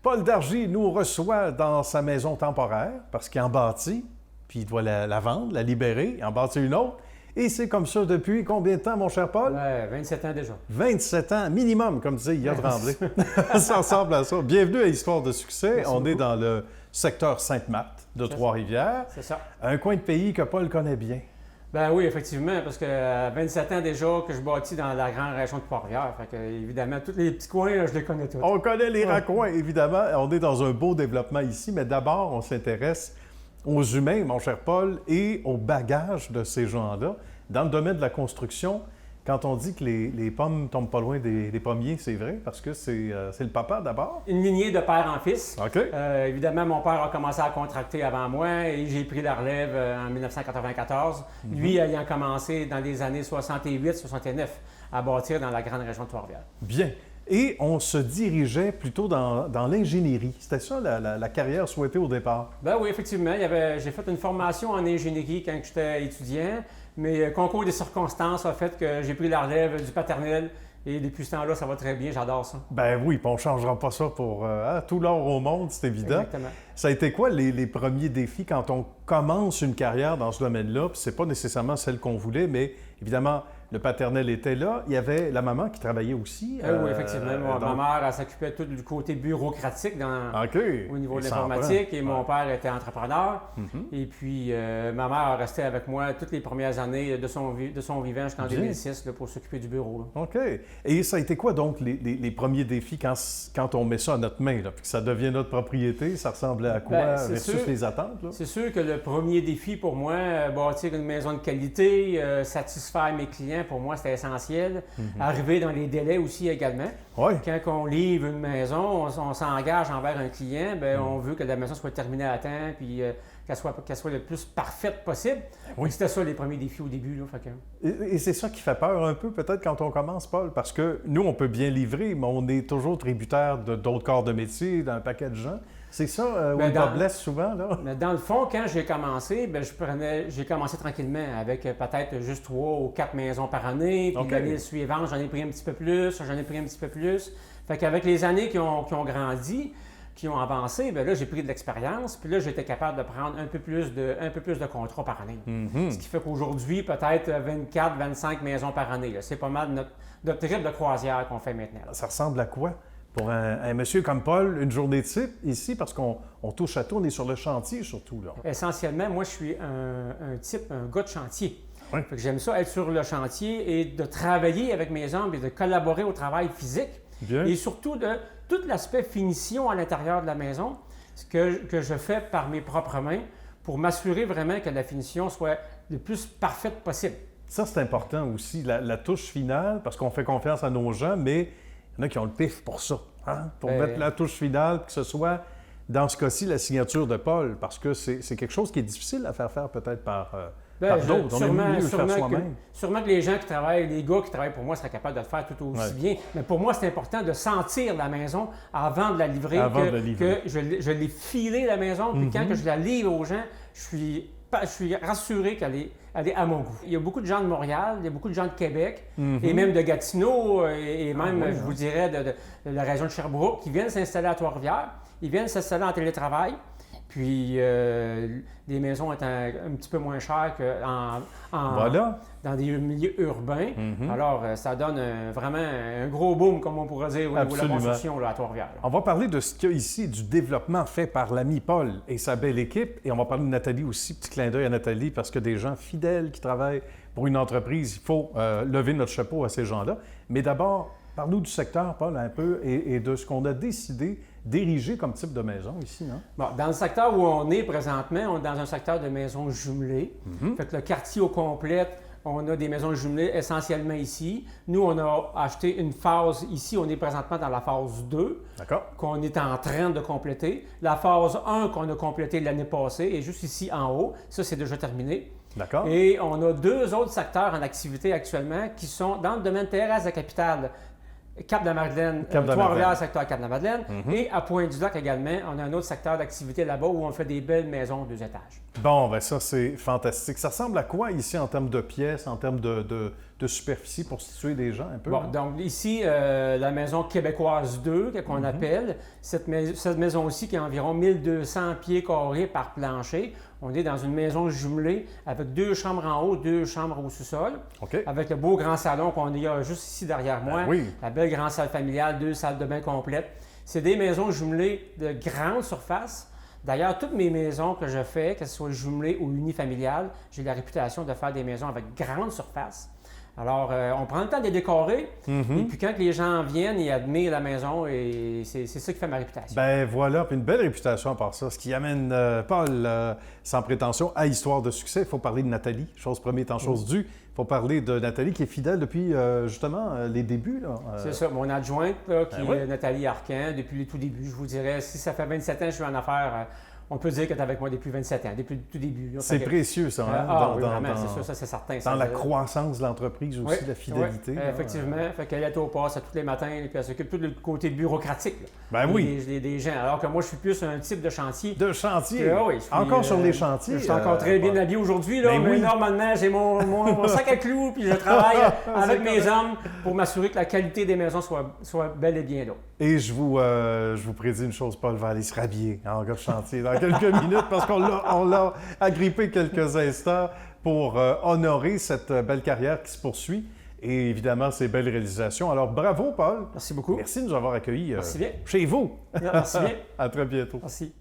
Paul Dargy nous reçoit dans sa maison temporaire parce qu'il en bâtit, puis il doit la vendre, la libérer, en bâtir une autre. Et c'est comme ça depuis combien de temps, mon cher Paul? 27 ans déjà. 27 ans, minimum, comme disait Yves Tremblay. Ça ressemble à ça. Bienvenue à Histoire de succès. Merci On beaucoup. est dans le secteur Sainte-Marthe de Trois-Rivières. C'est ça. Un coin de pays que Paul connaît bien. Ben oui, effectivement, parce que 27 ans déjà que je bâtis dans la grande région de Trois-Rivières. Fait que, évidemment, tous les petits coins, là, je les connais tous. On connaît les raccoins, évidemment. On est dans un beau développement ici, mais d'abord, on s'intéresse aux humains, mon cher Paul, et au bagage de ces gens-là. Dans le domaine de la construction, quand on dit que les pommes tombent pas loin des pommiers, c'est vrai, parce que c'est le papa d'abord. Une lignée de père en fils. OK. Évidemment, mon père a commencé à contracter avant moi et j'ai pris la relève en 1994. Lui ayant commencé dans les années 68-69 à bâtir dans la grande région de Trois-Rivières. Bien. Et on se dirigeait plutôt dans l'ingénierie. C'était ça la carrière souhaitée au départ? Ben oui, effectivement. J'ai fait une formation en ingénierie quand j'étais étudiant, mais concours des circonstances a fait que j'ai pris la relève du paternel et depuis ce temps-là, ça va très bien, j'adore ça. Ben oui, puis on ne changera pas ça pour tout l'or au monde, c'est évident. Exactement. Ça a été quoi les premiers défis quand on commence une carrière dans ce domaine-là? Puis c'est pas nécessairement celle qu'on voulait, mais évidemment, le paternel était là. Il y avait la maman qui travaillait aussi. Oui, effectivement. Ma mère, elle s'occupait tout du côté bureaucratique au niveau de l'informatique et mon père était entrepreneur. Et puis, ma mère restait avec moi toutes les premières années de son vivant jusqu'en 2006 là, pour s'occuper du bureau. Là. OK. Et ça a été quoi donc les premiers défis quand on met ça à notre main, là, puis que ça devient notre propriété? Ça ressemblait à quoi versus les attentes? Là? C'est sûr que le premier défi pour moi, bâtir une maison de qualité, satisfaire mes clients, pour moi, c'était essentiel. Arriver dans les délais aussi également. Ouais. Quand on livre une maison, on s'engage envers un client, bien, on veut que la maison soit terminée à temps puis qu'elle soit le plus parfaite possible. Oui. C'était ça les premiers défis au début. Là, fait que... Et c'est ça qui fait peur un peu peut-être quand on commence, Paul, parce que nous, on peut bien livrer, mais on est toujours tributaire d'autres corps de métier, d'un paquet de gens. C'est ça où on blesse souvent, là? Mais dans le fond, quand j'ai commencé, bien, j'ai commencé tranquillement avec peut-être juste 3 ou 4 maisons par année. Puis l'année suivante, j'en ai pris un petit peu plus, Fait qu'avec les années qui ont grandi, qui ont avancé, bien là, j'ai pris de l'expérience. Puis là, j'étais capable de prendre un peu plus de contrats par année. Ce qui fait qu'aujourd'hui, peut-être 24-25 maisons par année. C'est pas mal notre trip de croisière qu'on fait maintenant. Ça ressemble à quoi? Pour un monsieur comme Paul, une journée type ici, parce qu'on touche à tout, on est sur le chantier surtout. Là. Essentiellement, moi, je suis un gars de chantier. Oui. Fait que j'aime ça, être sur le chantier et de travailler avec mes hommes et de collaborer au travail physique. Bien. Et surtout de tout l'aspect finition à l'intérieur de la maison, ce que je fais par mes propres mains pour m'assurer vraiment que la finition soit le plus parfaite possible. Ça, c'est important aussi, la touche finale, parce qu'on fait confiance à nos gens, mais il y en a qui ont le pif pour ça, pour mettre la touche finale, que ce soit, dans ce cas-ci, la signature de Paul, parce que c'est quelque chose qui est difficile à faire peut-être par d'autres. On est mieux de le faire soi-même. Sûrement que les gens qui travaillent, les gars qui travaillent pour moi seraient capables de le faire tout aussi bien. Mais pour moi, c'est important de sentir la maison avant de la livrer, que je l'ai filée la maison, puis quand que je la livre aux gens, je suis rassuré qu'elle est à mon goût. Il y a beaucoup de gens de Montréal, il y a beaucoup de gens de Québec, et même de Gatineau, et même, je vous dirais, de la région de Sherbrooke, qui viennent s'installer à Trois-Rivières. Ils viennent s'installer en télétravail. Puis, les maisons étant un petit peu moins chères que dans des milieux urbains. Alors, ça donne vraiment un gros boom, comme on pourrait dire, au niveau de la construction là, à Trois-Rivières. On va parler de ce qu'il y a ici, du développement fait par l'ami Paul et sa belle équipe. Et on va parler de Nathalie aussi, petit clin d'œil à Nathalie, parce que des gens fidèles qui travaillent pour une entreprise, il faut lever notre chapeau à ces gens-là. Mais d'abord, parle-nous du secteur, Paul, un peu, et de ce qu'on a décidé d'ériger comme type de maison ici, non? Bon, dans le secteur où on est présentement, on est dans un secteur de maisons jumelées. Fait que le quartier au complet, on a des maisons jumelées essentiellement ici. Nous, on a acheté une phase ici. On est présentement dans la phase 2, qu'on est en train de compléter. La phase 1 qu'on a complétée l'année passée est juste ici en haut. Ça, c'est déjà terminé. D'accord. Et on a 2 autres secteurs en activité actuellement qui sont dans le domaine terrestre de la capitale. Cap-de-la-Madeleine, Trois-Rivières, secteur Cap-de-la-Madeleine. Et à Pointe-du-Lac également, on a un autre secteur d'activité là-bas où on fait des belles maisons 2 étages. Bon, bien ça, c'est fantastique. Ça ressemble à quoi ici en termes de pièces, en termes de de superficie pour situer des gens un peu? Bon, donc ici, la maison québécoise 2, qu'on appelle, cette maison-ci qui a environ 1200 pieds carrés par plancher. On est dans une maison jumelée avec 2 chambres en haut, 2 chambres au sous-sol, avec le beau grand salon qu'on a juste ici derrière moi, la belle grande salle familiale, 2 salles de bain complètes. C'est des maisons jumelées de grande surface. D'ailleurs, toutes mes maisons que je fais, que ce soit jumelées ou unifamiliales, j'ai la réputation de faire des maisons avec grande surface. Alors, on prend le temps de les décorer, et puis quand les gens viennent, ils admirent la maison, et c'est ça qui fait ma réputation. Ben voilà, puis une belle réputation à part ça. Ce qui amène Paul, sans prétention, à Histoire de succès. Il faut parler de Nathalie, chose première étant chose due. Il faut parler de Nathalie qui est fidèle depuis, justement, les débuts. Là. C'est ça, mon adjointe, là, qui est Nathalie Arcan, depuis les tout débuts. Je vous dirais, si ça fait 27 ans que je suis en affaires, on peut dire qu'elle est avec moi depuis 27 ans, depuis le tout début. C'est précieux, ça. Oui, vraiment, c'est sûr, ça, c'est certain. Dans la croissance de l'entreprise aussi, la fidélité. Effectivement. Fait qu'elle est au poste tous les matins, puis elle s'occupe tout du côté bureaucratique. Des gens. Alors que moi, je suis plus un type de chantier. De chantier? Encore sur les chantiers? Je suis encore très bien habillé aujourd'hui, mais normalement, j'ai mon sac à clous, puis je travaille avec mes hommes pour m'assurer que la qualité des maisons soit bel et bien là. Et je vous prédis une chose, Paul va aller se rhabiller en gars de chantier dans quelques minutes parce qu'on l'a agrippé quelques instants pour honorer cette belle carrière qui se poursuit et évidemment ces belles réalisations. Alors bravo, Paul. Merci beaucoup. Merci de nous avoir accueillis Merci bien. chez vous. Merci bien. À très bientôt. Merci.